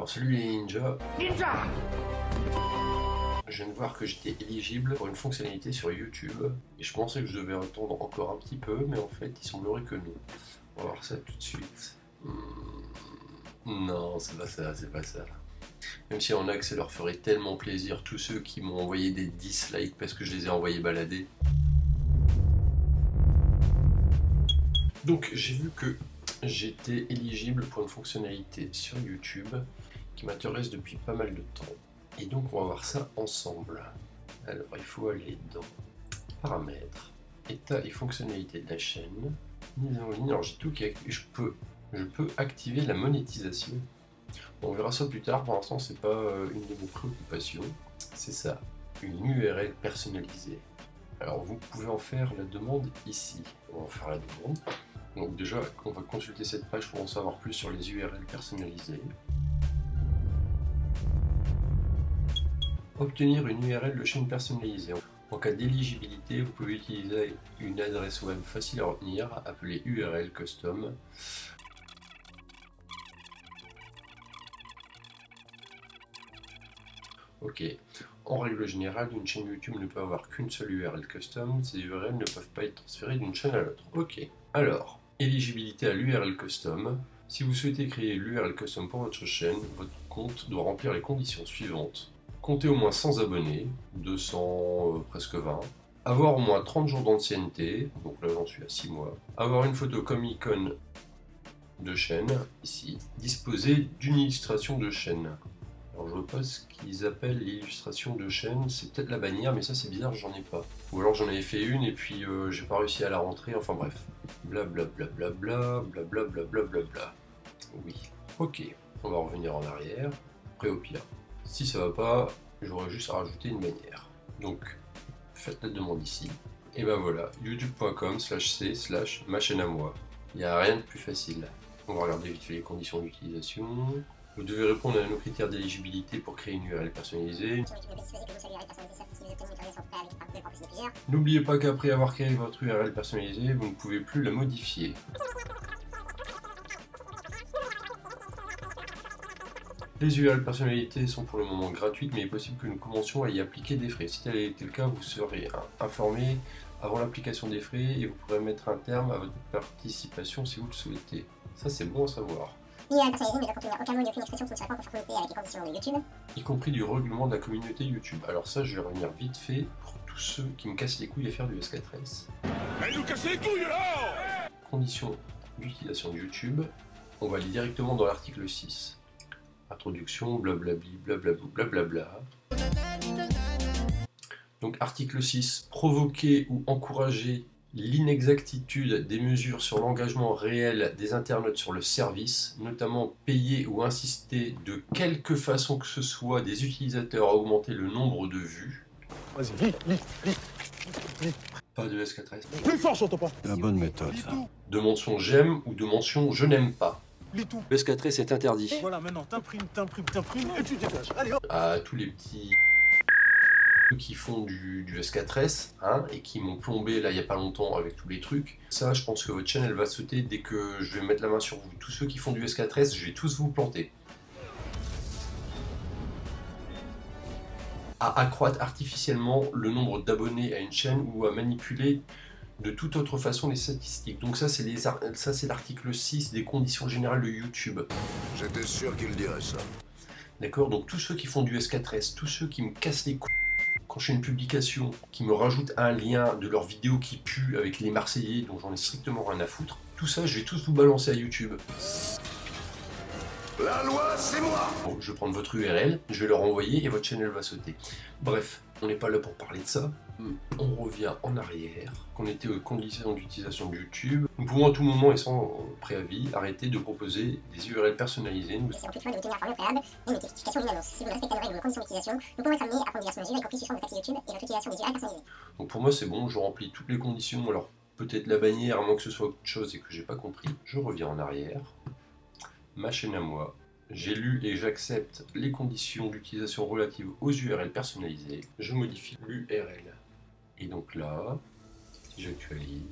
Alors salut les ninjas. Ninja. Je viens de voir que j'étais éligible pour une fonctionnalité sur YouTube et je pensais que je devais attendre encore un petit peu, mais en fait il semblerait que non. On va voir ça tout de suite. Non, c'est pas ça, c'est pas ça. Même si en a que ça leur ferait tellement plaisir, tous ceux qui m'ont envoyé des dislikes parce que je les ai envoyés balader. Donc j'ai vu que j'étais éligible pour une fonctionnalité sur YouTube qui m'intéresse depuis pas mal de temps. Et donc on va voir ça ensemble. Alors il faut aller dans Paramètres, État et fonctionnalités de la chaîne, mise en ligne. Alors j'ai tout qui est activé. Je peux activer la monétisation. On verra ça plus tard, pour l'instant c'est pas une de mes préoccupations. C'est ça, une URL personnalisée. Alors vous pouvez en faire la demande ici. On va en faire la demande. Donc déjà, on va consulter cette page pour en savoir plus sur les URL personnalisées. Obtenir une URL de chaîne personnalisée. En cas d'éligibilité, vous pouvez utiliser une adresse web facile à retenir, appelée URL custom. Ok. En règle générale, une chaîne YouTube ne peut avoir qu'une seule URL custom. Ces URL ne peuvent pas être transférées d'une chaîne à l'autre. Ok. Alors, éligibilité à l'URL custom. Si vous souhaitez créer l'URL custom pour votre chaîne, votre compte doit remplir les conditions suivantes. Compter au moins 100 abonnés, 200, presque 20. Avoir au moins 30 jours d'ancienneté, donc là j'en suis à 6 mois. Avoir une photo comme icône de chaîne, ici. Disposer d'une illustration de chaîne. Alors je vois pas ce qu'ils appellent l'illustration de chaîne, c'est peut-être la bannière, mais ça c'est bizarre, j'en ai pas. Ou alors j'en avais fait une et puis j'ai pas réussi à la rentrer, enfin bref. Blablabla, blablabla. Oui, ok, on va revenir en arrière, après au pire. Si ça va pas, j'aurais juste à rajouter une bannière. Donc, faites la demande ici. Et ben voilà, youtube.com/c/ma chaîne à moi. Il n'y a rien de plus facile. On va regarder vite fait les conditions d'utilisation. Vous devez répondre à nos critères d'éligibilité pour créer une URL personnalisée. N'oubliez pas qu'après avoir créé votre URL personnalisée, vous ne pouvez plus la modifier. Les URL personnalités sont pour le moment gratuites, mais il est possible que nous commencions à y appliquer des frais. Si tel était le cas, vous serez informé avant l'application des frais et vous pourrez mettre un terme à votre participation si vous le souhaitez. Ça c'est bon à savoir. L'URL personnalisée ne doit contenir aucun mot ni aucune expression qui ne serait pas en conformité avec les conditions de YouTube. Y compris du règlement de la communauté YouTube. Alors ça, je vais revenir vite fait pour tous ceux qui me cassent les couilles à faire du S4S. Elle nous casse les couilles là! Conditions d'utilisation de YouTube. On va aller directement dans l'article 6. Introduction, blablabli, blablabla, blablabla. Donc article 6, provoquer ou encourager l'inexactitude des mesures sur l'engagement réel des internautes sur le service, notamment payer ou insister de quelque façon que ce soit des utilisateurs à augmenter le nombre de vues. Vas-y, lis. Pas de S4S. Plus fort, j'entends pas. La bonne méthode, ça. De mention j'aime ou de mention je n'aime pas. Lis tout. Le S4S est interdit. Voilà, maintenant, t'imprimes et tu dégages. Allez, hop. À tous les petits qui font du S4S hein, et qui m'ont plombé là il y a pas longtemps avec tous les trucs. Ça, je pense que votre chaîne elle va sauter dès que je vais mettre la main sur vous. Tous ceux qui font du S4S, je vais tous vous planter. À accroître artificiellement le nombre d'abonnés à une chaîne ou à manipuler de toute autre façon les statistiques. Donc ça c'est l'article 6 des conditions générales de YouTube. J'étais sûr qu'il dirait ça. D'accord, donc tous ceux qui font du S4S, tous ceux qui me cassent les couilles quand je fais une publication, qui me rajoutent un lien de leur vidéo qui pue avec les Marseillais dont j'en ai strictement rien à foutre, tout ça je vais tous vous balancer à YouTube. La loi, c'est moi! Bon, je vais prendre votre URL, je vais leur envoyer et votre chaîne elle va sauter. Bref, on n'est pas là pour parler de ça. On revient en arrière, qu'on était aux conditions d'utilisation de YouTube. Nous pouvons à tout moment et sans préavis arrêter de proposer des URL personnalisées. C'est en plus de vous tenir informé au préalable des notifications d'une annonce. Si vous ne respectez les règles ou les conditions d'utilisation, nous pouvons être amenés à prendre diverses mesures, y compris suspendre votre accès YouTube et votre utilisation des URL personnalisées. Donc pour moi c'est bon, je remplis toutes les conditions. Alors peut-être la bannière, à moins que ce soit autre chose et que j'ai pas compris. Je reviens en arrière. Ma chaîne à moi. J'ai lu et j'accepte les conditions d'utilisation relatives aux URL personnalisées. Je modifie l'URL. Et donc là, si j'actualise,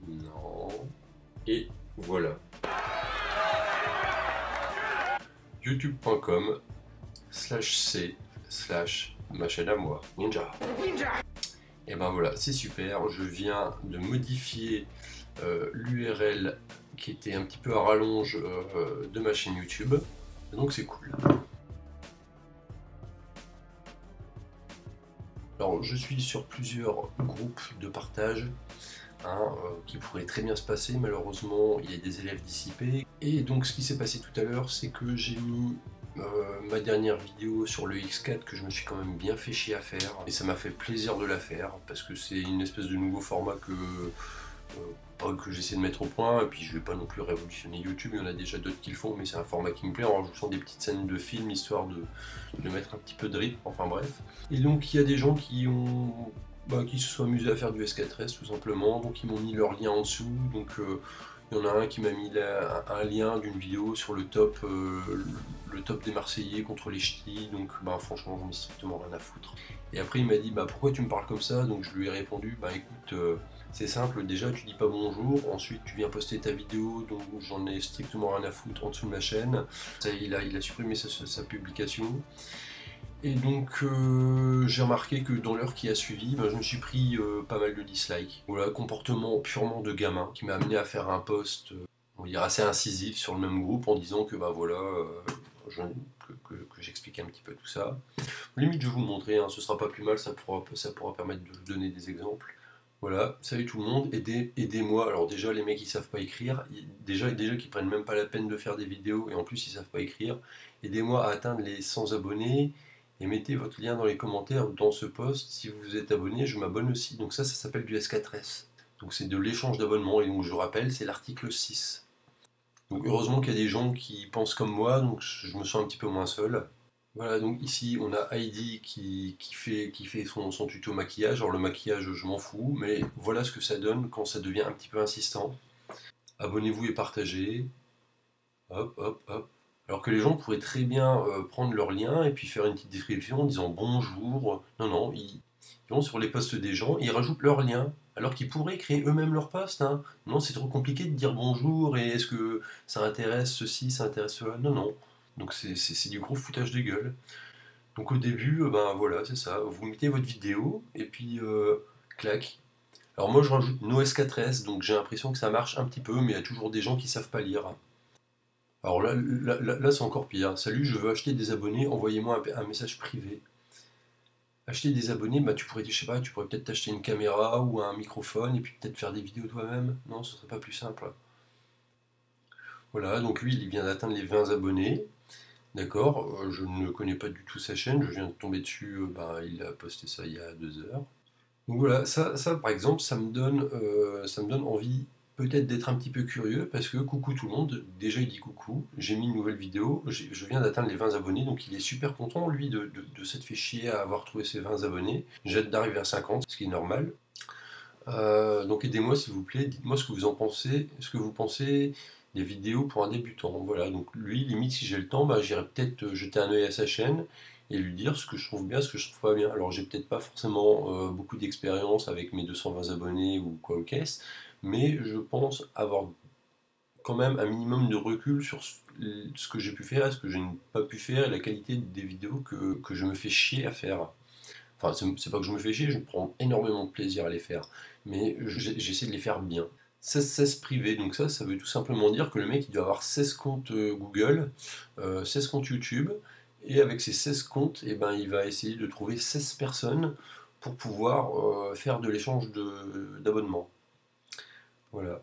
non, et voilà. youtube.com/c/ma chaîne à moi, Ninja. Et ben voilà, c'est super, je viens de modifier l'URL qui était un petit peu à rallonge de ma chaîne YouTube, donc c'est cool. Alors je suis sur plusieurs groupes de partage qui pourraient très bien se passer, malheureusement il y a des élèves dissipés. Et donc ce qui s'est passé tout à l'heure, c'est que j'ai mis ma dernière vidéo sur le X4 que je me suis quand même bien fait chier à faire, et ça m'a fait plaisir de la faire parce que c'est une espèce de nouveau format que j'essaie de mettre au point, et puis je vais pas non plus révolutionner YouTube, il y en a déjà d'autres qui le font, mais c'est un format qui me plaît en rajoutant des petites scènes de film histoire de mettre un petit peu de rythme, enfin bref. Et donc il y a des gens qui se sont amusés à faire du S4S tout simplement, donc ils m'ont mis leur lien en dessous, donc il y en a un qui m'a mis un lien d'une vidéo sur le top des Marseillais contre les Ch'tis, donc franchement j'en ai strictement rien à foutre. Et après il m'a dit pourquoi tu me parles comme ça, donc je lui ai répondu écoute, c'est simple, déjà tu dis pas bonjour, ensuite tu viens poster ta vidéo, donc j'en ai strictement rien à foutre en dessous de ma chaîne. Ça, il a supprimé sa publication. Et donc j'ai remarqué que dans l'heure qui a suivi, je me suis pris pas mal de dislikes. Voilà, comportement purement de gamin qui m'a amené à faire un post, on va dire assez incisif sur le même groupe en disant que que j'explique un petit peu tout ça. Limite je vais vous le montrer, ce sera pas plus mal, ça pourra permettre de vous donner des exemples. Voilà, salut tout le monde, aidez-moi. Alors déjà les mecs ils savent pas écrire, déjà qu'ils prennent même pas la peine de faire des vidéos et en plus ils savent pas écrire. Aidez-moi à atteindre les 100 abonnés. Et mettez votre lien dans les commentaires dans ce post. Si vous êtes abonné, je m'abonne aussi. Donc ça s'appelle du S4S. Donc c'est de l'échange d'abonnements. Et donc je rappelle, c'est l'article 6. Donc heureusement qu'il y a des gens qui pensent comme moi, donc je me sens un petit peu moins seul. Voilà, donc ici on a Heidi qui fait son tuto maquillage. Alors le maquillage, je m'en fous, mais voilà ce que ça donne quand ça devient un petit peu insistant. Abonnez-vous et partagez. Hop, hop, hop. Alors que les gens pourraient très bien prendre leur lien et puis faire une petite description en disant bonjour. Non, ils vont sur les posts des gens, ils rajoutent leur lien, alors qu'ils pourraient créer eux-mêmes leur post. Non, c'est trop compliqué de dire bonjour et est-ce que ça intéresse ceci, ça intéresse cela. Non. Donc c'est du gros foutage de gueule. Donc au début, voilà, c'est ça. Vous mettez votre vidéo et puis clac. Alors moi je rajoute NoS4S, donc j'ai l'impression que ça marche un petit peu, mais il y a toujours des gens qui savent pas lire. Alors là c'est encore pire. Salut, je veux acheter des abonnés, envoyez-moi un message privé. Acheter des abonnés, tu pourrais peut-être t'acheter une caméra ou un microphone et puis peut-être faire des vidéos toi-même. Non, ce serait pas plus simple. Voilà, donc lui il vient d'atteindre les 20 abonnés. D'accord, je ne connais pas du tout sa chaîne, je viens de tomber dessus, il a posté ça il y a 2 heures. Donc voilà, ça par exemple, ça me donne envie peut-être d'être un petit peu curieux, parce que coucou tout le monde, déjà il dit coucou, j'ai mis une nouvelle vidéo, je viens d'atteindre les 20 abonnés, donc il est super content lui de s'être fait chier à avoir trouvé ses 20 abonnés, j'ai hâte d'arriver à 50, ce qui est normal. Donc aidez-moi s'il vous plaît, dites-moi ce que vous en pensez, ce que vous pensez des vidéos pour un débutant. Voilà, donc lui, limite si j'ai le temps, j'irai peut-être jeter un œil à sa chaîne et lui dire ce que je trouve bien, ce que je trouve pas bien. Alors j'ai peut-être pas forcément beaucoup d'expérience avec mes 220 abonnés ou quoi au caisse, mais je pense avoir quand même un minimum de recul sur ce que j'ai pu faire, ce que je n'ai pas pu faire et la qualité des vidéos que je me fais chier à faire. Enfin, c'est pas que je me fais chier, je prends énormément de plaisir à les faire, mais j'essaie de les faire bien. 16 privés, donc ça veut tout simplement dire que le mec il doit avoir 16 comptes Google, 16 comptes YouTube, et avec ces 16 comptes, il va essayer de trouver 16 personnes pour pouvoir faire de l'échange d'abonnements. Voilà.